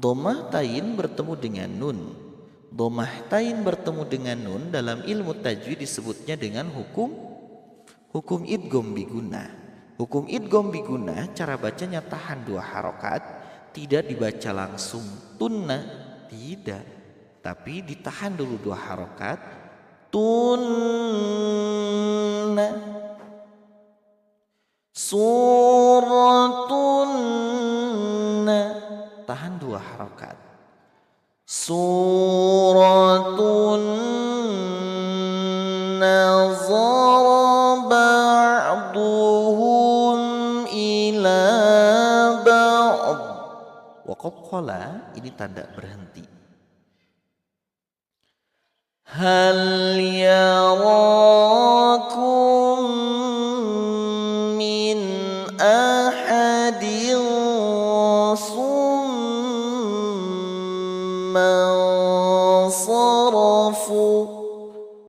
Dhammah tain bertemu dengan nun. Dhammah tain bertemu dengan nun dalam ilmu tajwid disebutnya dengan hukum idgham bigunnah. Hukum idgham bigunnah cara bacanya tahan 2 harokat, tidak dibaca langsung tunna, tidak, tapi ditahan dulu 2 harokat, tunna. Suratun, tahan 2 harokat. Suratun nazara ba'duhum ila ba'd. Waqaf qala ini tanda berhenti. Hal yarakum min ahadin summa sarafu.